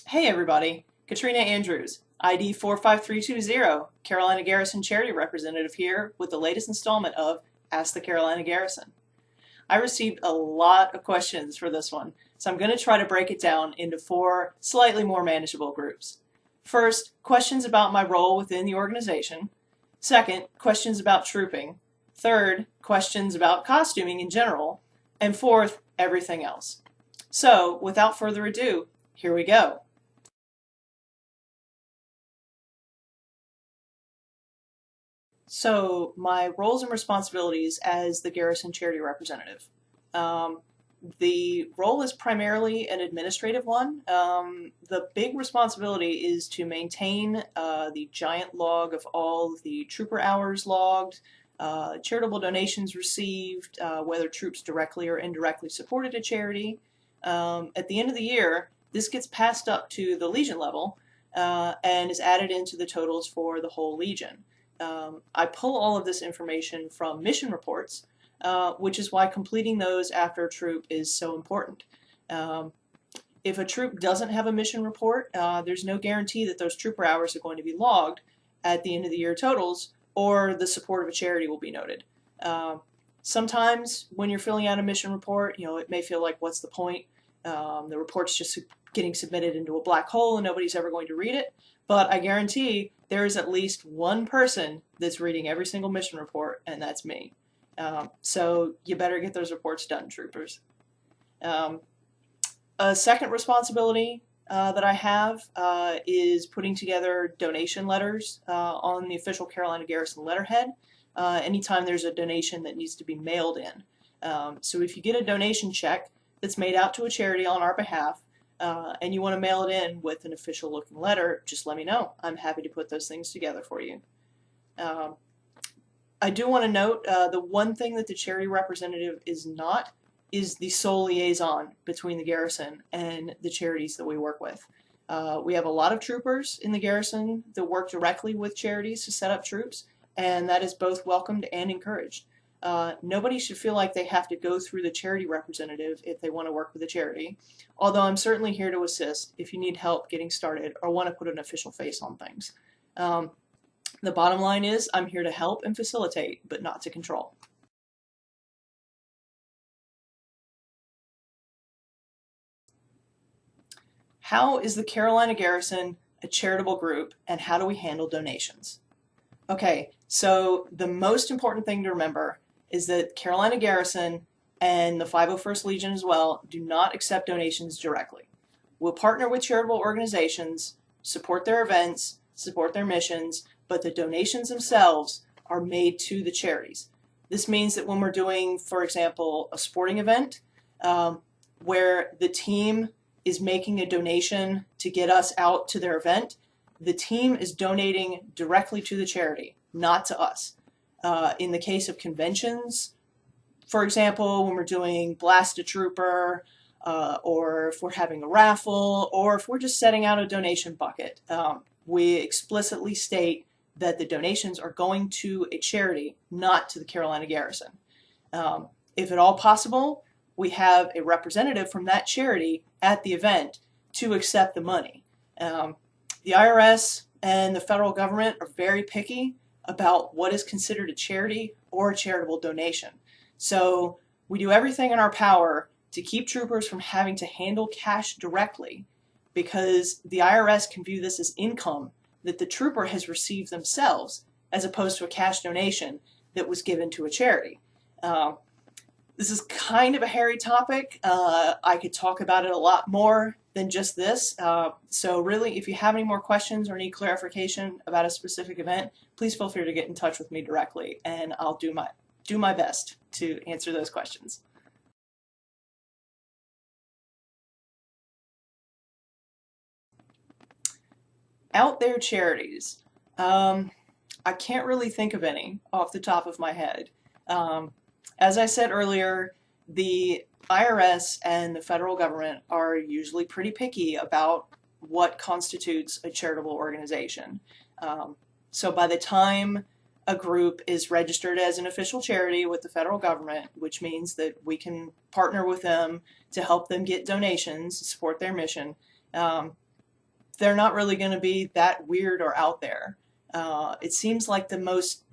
Hey everybody, Katrina Andrews, ID 45320, Carolina Garrison Charity Representative here with the latest installment of Ask the Carolina Garrison. I received a lot of questions for this one, so I'm going to try to break it down into four slightly more manageable groups. First, questions about my role within the organization. Second, questions about trooping. Third, questions about costuming in general. And fourth, everything else. So, without further ado, here we go. So my roles and responsibilities as the Garrison Charity Representative. Um, the role is primarily an administrative one. The big responsibility is to maintain the giant log of all the trooper hours logged, charitable donations received, whether troops directly or indirectly supported a charity. At the end of the year, this gets passed up to the Legion level and is added into the totals for the whole Legion. I pull all of this information from mission reports, which is why completing those after a troop is so important. If a troop doesn't have a mission report, there's no guarantee that those trooper hours are going to be logged at the end of the year totals, or the support of a charity will be noted. Sometimes when you're filling out a mission report, it may feel like, what's the point? The report's just getting submitted into a black hole and nobody's ever going to read it. But I guarantee there is at least one person that's reading every single mission report, and that's me. So you better get those reports done, troopers. A second responsibility that I have is putting together donation letters on the official Carolina Garrison letterhead anytime there's a donation that needs to be mailed in. So if you get a donation check that's made out to a charity on our behalf, and you want to mail it in with an official looking letter, just let me know. I'm happy to put those things together for you. I do want to note the one thing that the charity representative is not is the sole liaison between the garrison and the charities that we work with. We have a lot of troopers in the garrison that work directly with charities to set up troops, and that is both welcomed and encouraged. Nobody should feel like they have to go through the charity representative if they want to work with a charity, although I'm certainly here to assist if you need help getting started or want to put an official face on things. The bottom line is I'm here to help and facilitate, but not to control. How is the Carolina Garrison a charitable group, and how do we handle donations? Okay, so the most important thing to remember is that Carolina Garrison and the 501st Legion as well do not accept donations directly. We'll partner with charitable organizations, support their events, support their missions, but the donations themselves are made to the charities. This means that when we're doing, for example, a sporting event where the team is making a donation to get us out to their event, the team is donating directly to the charity, not to us. In the case of conventions, for example, when we're doing Blast a Trooper, or if we're having a raffle, or if we're just setting out a donation bucket, we explicitly state that the donations are going to a charity, not to the Carolina Garrison. If at all possible, we have a representative from that charity at the event to accept the money. The IRS and the federal government are very picky about what is considered a charity or a charitable donation. So we do everything in our power to keep troopers from having to handle cash directly, because the IRS can view this as income that the trooper has received themselves, as opposed to a cash donation that was given to a charity. This is kind of a hairy topic. I could talk about it a lot more than just this. So really, if you have any more questions or need clarification about a specific event, please feel free to get in touch with me directly, and I'll do my best to answer those questions. Out there charities. I can't really think of any off the top of my head. As I said earlier, the IRS and the federal government are usually pretty picky about what constitutes a charitable organization. So by the time a group is registered as an official charity with the federal government, which means that we can partner with them to help them get donations, support their mission, they're not really going to be that weird or out there. It seems like the most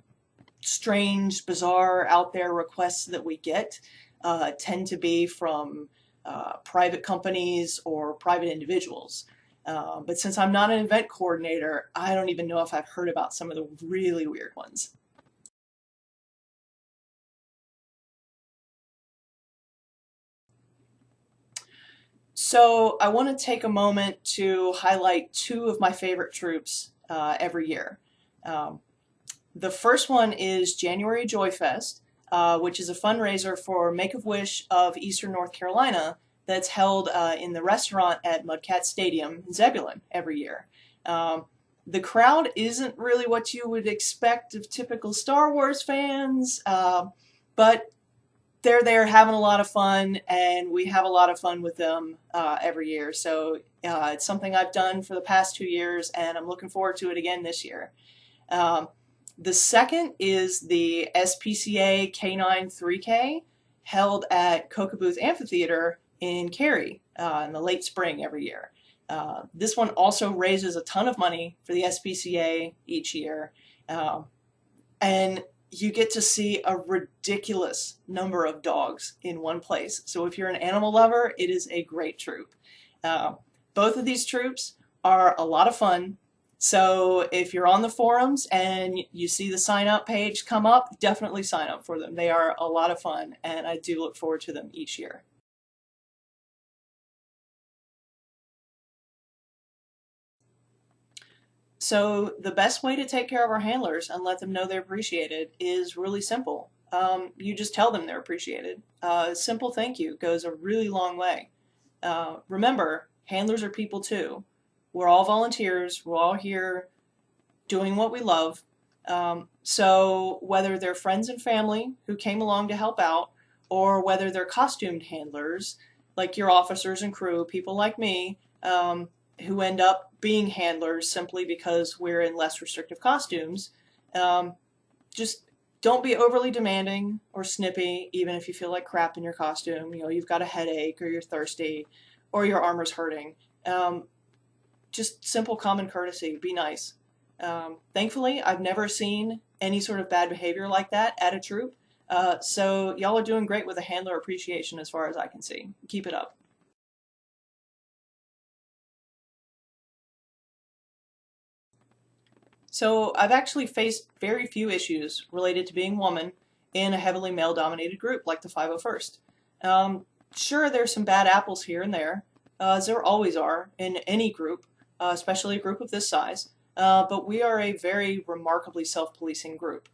strange, bizarre, out there requests that we get tend to be from private companies or private individuals. But since I'm not an event coordinator, I don't even know if I've heard about some of the really weird ones. So I want to take a moment to highlight two of my favorite troops every year. Um, the first one is January Joy Fest, which is a fundraiser for Make-A-Wish of Eastern North Carolina that's held in the restaurant at Mudcat Stadium in Zebulon every year. The crowd isn't really what you would expect of typical Star Wars fans, but they're there having a lot of fun, and we have a lot of fun with them every year. So it's something I've done for the past 2 years, and I'm looking forward to it again this year. Um, the second is the SPCA K9 3K held at Coca-Booth Amphitheater in Cary in the late spring every year. This one also raises a ton of money for the SPCA each year. And you get to see a ridiculous number of dogs in one place. So if you're an animal lover, it is a great troop. Both of these troops are a lot of fun. So if you're on the forums and you see the sign up page come up, definitely sign up for them. They are a lot of fun, and I do look forward to them each year. So the best way to take care of our handlers and let them know they're appreciated is really simple. You just tell them they're appreciated. A simple thank you goes a really long way. Remember, handlers are people too. We're all volunteers. We're all here doing what we love. So whether they're friends and family who came along to help out, or whether they're costumed handlers, like your officers and crew, people like me, who end up being handlers simply because we're in less restrictive costumes, just don't be overly demanding or snippy, even if you feel like crap in your costume. You know, you've got a headache, or you're thirsty, or your armor's hurting. Just simple common courtesy. Be nice. Thankfully, I've never seen any sort of bad behavior like that at a troop. So y'all are doing great with a handler appreciation as far as I can see. Keep it up. So I've actually faced very few issues related to being a woman in a heavily male-dominated group like the 501st. Sure, there's some bad apples here and there, as there always are in any group, especially a group of this size, but we are a very remarkably self-policing group.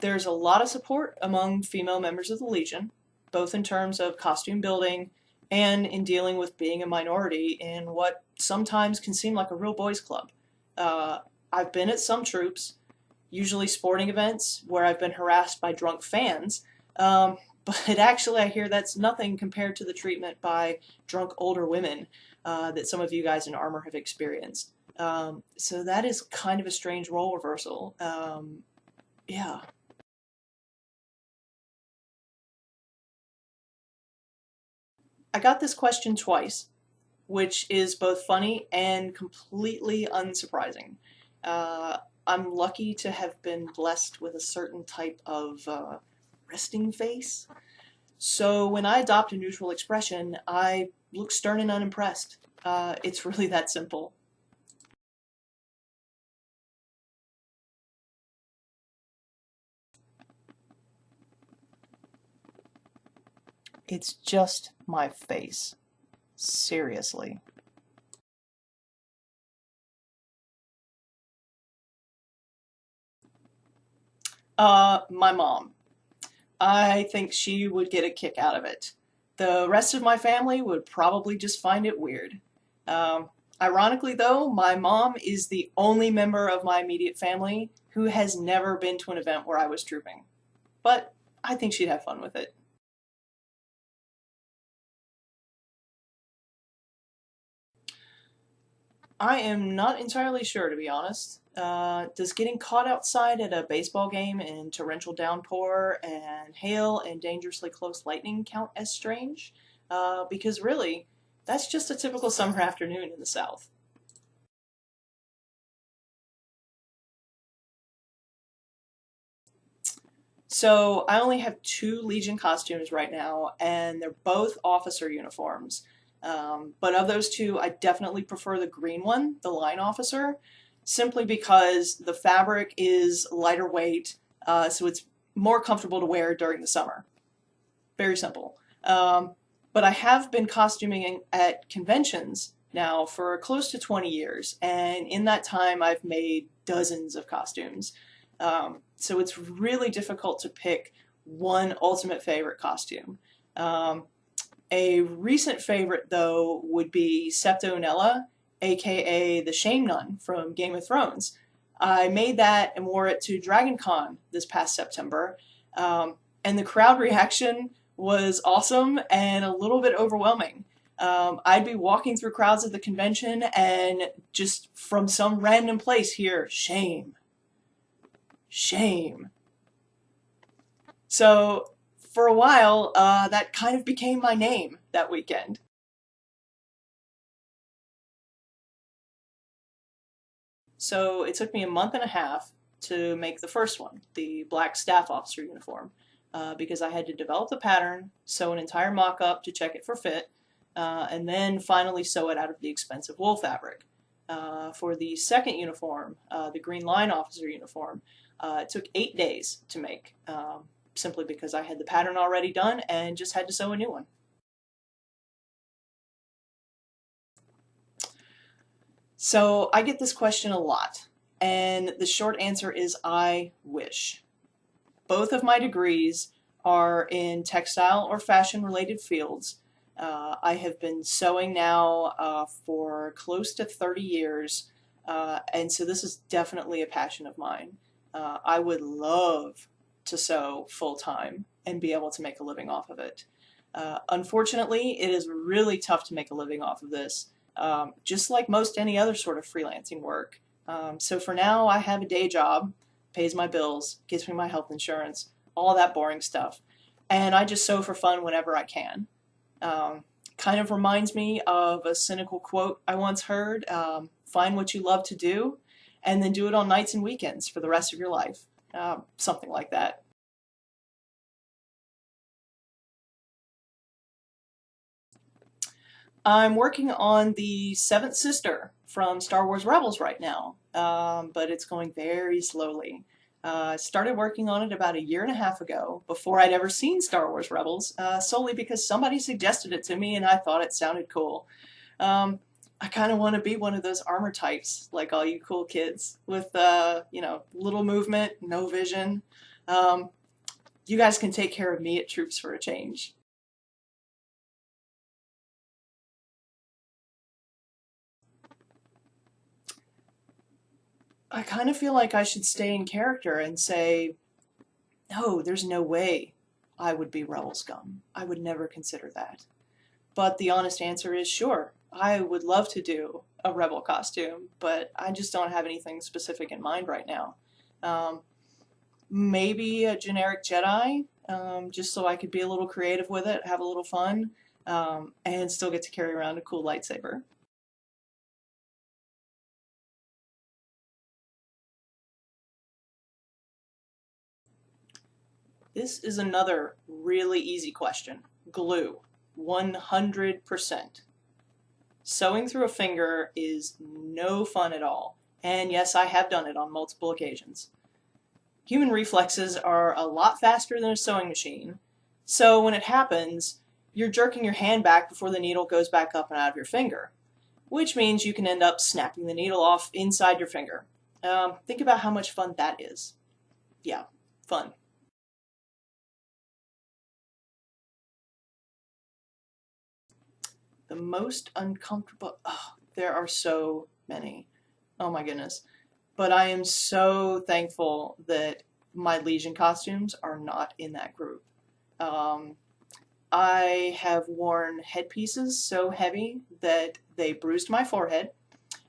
There's a lot of support among female members of the Legion, both in terms of costume building and in dealing with being a minority in what sometimes can seem like a real boys' club. I've been at some troops, usually sporting events, where I've been harassed by drunk fans, but actually I hear that's nothing compared to the treatment by drunk older women that some of you guys in armor have experienced. So that is kind of a strange role reversal. Yeah. I got this question twice, which is both funny and completely unsurprising. Uh, I'm lucky to have been blessed with a certain type of resting face. So when I adopt a neutral expression, I look stern and unimpressed. It's really that simple. It's just my face. Seriously. My mom. I think she would get a kick out of it. The rest of my family would probably just find it weird. Ironically, though, my mom is the only member of my immediate family who has never been to an event where I was trooping. But I think she'd have fun with it. I am not entirely sure, to be honest. Does getting caught outside at a baseball game in torrential downpour and hail and dangerously close lightning count as strange? Because really, That's just a typical summer afternoon in the South. So I only have 2 Legion costumes right now, and they're both officer uniforms. But of those 2, I definitely prefer the green one, the line officer, simply because the fabric is lighter weight, so it's more comfortable to wear during the summer. Very simple. But I have been costuming at conventions now for close to 20 years, and in that time I've made dozens of costumes. So it's really difficult to pick one ultimate favorite costume. A recent favorite, though, would be Septonella, aka the Shame Nun from Game of Thrones. I made that and wore it to Dragon Con this past September, and the crowd reaction was awesome and a little bit overwhelming. I'd be walking through crowds at the convention and just from some random place hear, shame, shame. So for a while, that kind of became my name that weekend. So it took me a month and a half to make the first one, the black staff officer uniform, because I had to develop the pattern, sew an entire mock-up to check it for fit, and then finally sew it out of the expensive wool fabric. For the second uniform, the green line officer uniform, it took 8 days to make, simply because I had the pattern already done and just had to sew a new one. So I get this question a lot, and the short answer is I wish. Both of my degrees are in textile or fashion related fields. I have been sewing now for close to 30 years, and so this is definitely a passion of mine. I would love to sew full time and be able to make a living off of it. Unfortunately, it is really tough to make a living off of this, just like most any other sort of freelancing work. So for now, I have a day job, pays my bills, gives me my health insurance, all that boring stuff, and I just sew for fun whenever I can. Kind of reminds me of a cynical quote I once heard, find what you love to do, and then do it on nights and weekends for the rest of your life. Something like that. I'm working on the seventh sister from Star Wars Rebels right now, but it's going very slowly. I started working on it about a year and a half ago, before I'd ever seen Star Wars Rebels, solely because somebody suggested it to me and I thought it sounded cool. I kind of want to be one of those armor types, like all you cool kids, with, little movement, no vision. You guys can take care of me at Troops for a change. I kind of feel like I should stay in character and say, no, there's no way I would be Rebel Scum. I would never consider that. But the honest answer is sure, I would love to do a Rebel costume, but I just don't have anything specific in mind right now. Um, Maybe a generic Jedi, just so I could be a little creative with it, have a little fun, and still get to carry around a cool lightsaber. This is another really easy question. Glue. 100%. Sewing through a finger is no fun at all. And yes, I have done it on multiple occasions. Human reflexes are a lot faster than a sewing machine, so when it happens, you're jerking your hand back before the needle goes back up and out of your finger, which means you can end up snapping the needle off inside your finger. Think about how much fun that is. Yeah, fun. The most uncomfortable, oh, there are so many. Oh my goodness. But I am so thankful that my Legion costumes are not in that group. Um, I have worn headpieces so heavy that they bruised my forehead.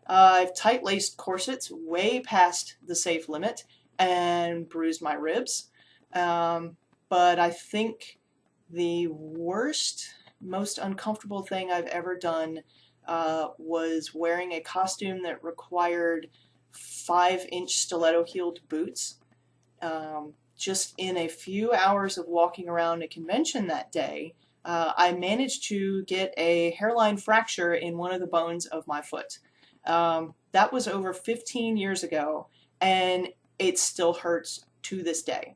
I've tight-laced corsets way past the safe limit and bruised my ribs. But I think the worst most uncomfortable thing I've ever done was wearing a costume that required 5-inch stiletto-heeled boots. Just in a few hours of walking around a convention that day, I managed to get a hairline fracture in one of the bones of my foot. That was over 15 years ago, and it still hurts to this day.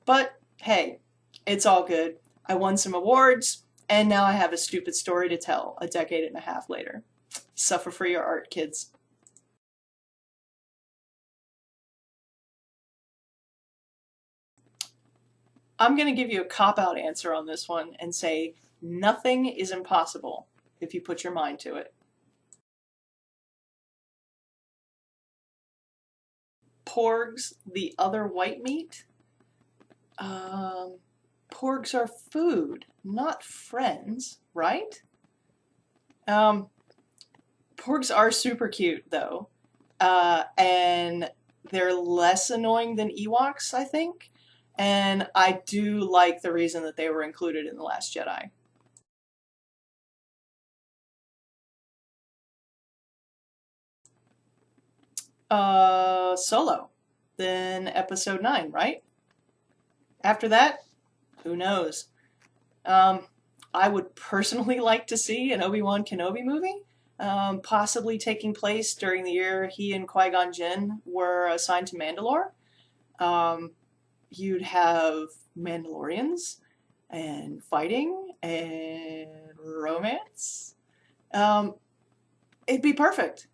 But hey, it's all good. I won some awards, and now I have a stupid story to tell a decade and a half later. Suffer for your art, kids. I'm going to give you a cop-out answer on this one and say nothing is impossible if you put your mind to it. Porgs, the other white meat? Porgs are food, not friends, right? Um, Porgs are super cute, though, and they're less annoying than Ewoks, I think, and I do like the reason that they were included in The Last Jedi. Solo, then Episode 9, right? After that, who knows? Um, I would personally like to see an Obi-Wan Kenobi movie, possibly taking place during the year he and Qui-Gon Jinn were assigned to Mandalore. Um, you'd have Mandalorians and fighting and romance. Um, it'd be perfect.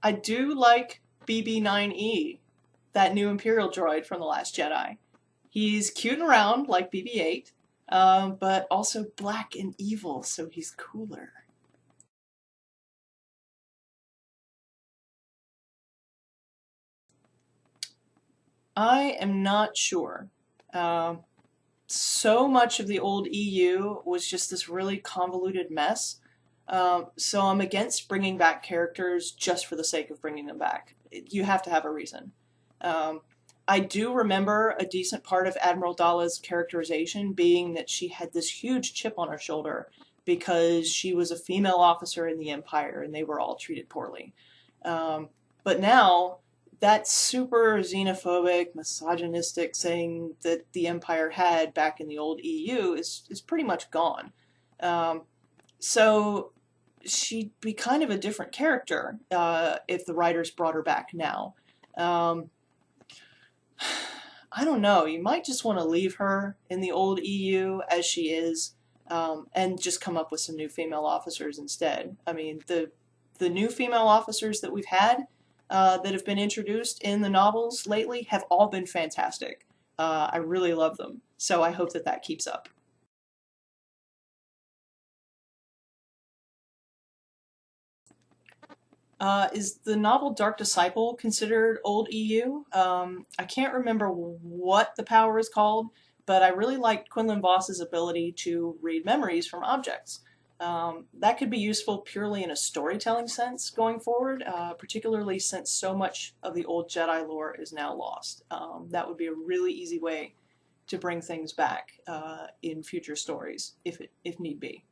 I do like BB-9E, that new Imperial droid from The Last Jedi. He's cute and round like BB-8, but also black and evil, so he's cooler. I am not sure. Um, so much of the old EU was just this really convoluted mess. So I'm against bringing back characters just for the sake of bringing them back. You have to have a reason. Um, I do remember a decent part of Admiral Dalla's characterization being that she had this huge chip on her shoulder because she was a female officer in the Empire and they were all treated poorly. But now, that super xenophobic, misogynistic saying that the Empire had back in the old EU is pretty much gone. Um, so she'd be kind of a different character if the writers brought her back now. Um, I don't know. You might just want to leave her in the old EU as she is, and just come up with some new female officers instead. I mean, the new female officers that we've had that have been introduced in the novels lately have all been fantastic. I really love them, so I hope that that keeps up. Is the novel Dark Disciple considered old EU? I can't remember what the power is called, but I really liked Quinlan Voss's ability to read memories from objects. That could be useful purely in a storytelling sense going forward, particularly since so much of the old Jedi lore is now lost. That would be a really easy way to bring things back in future stories, if need be.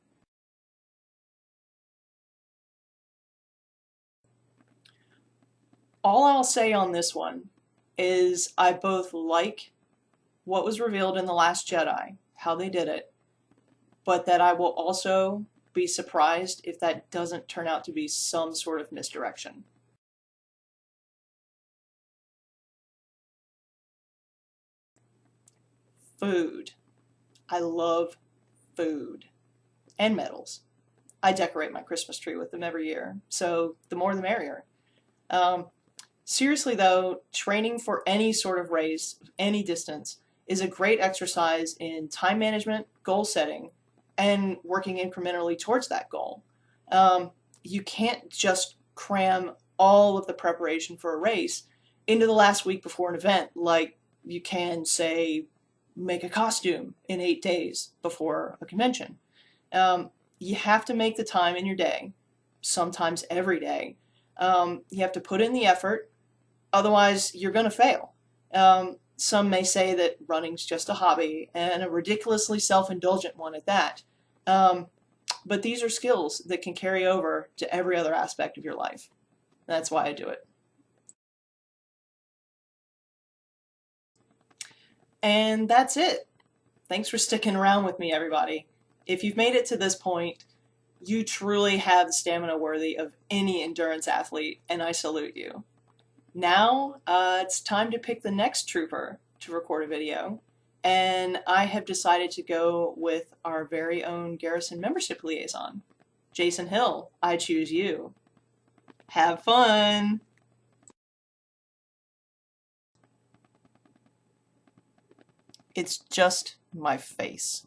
All I'll say on this one is I both like what was revealed in The Last Jedi, how they did it, but that I will also be surprised if that doesn't turn out to be some sort of misdirection. Food. I love food. And medals. I decorate my Christmas tree with them every year, so the more the merrier. Um, Seriously though, training for any sort of race, any distance, is a great exercise in time management, goal setting, and working incrementally towards that goal. You can't just cram all of the preparation for a race into the last week before an event like you can, say, make a costume in 8 days before a convention. You have to make the time in your day, sometimes every day. You have to put in the effort. Otherwise, you're going to fail. Some may say that running's just a hobby, and a ridiculously self-indulgent one at that. But these are skills that can carry over to every other aspect of your life. That's why I do it. And that's it. Thanks for sticking around with me, everybody. If you've made it to this point, you truly have the stamina worthy of any endurance athlete, and I salute you. Now, it's time to pick the next trooper to record a video, and I have decided to go with our very own Garrison membership liaison. Jason Hill, I choose you. Have fun! It's just my face.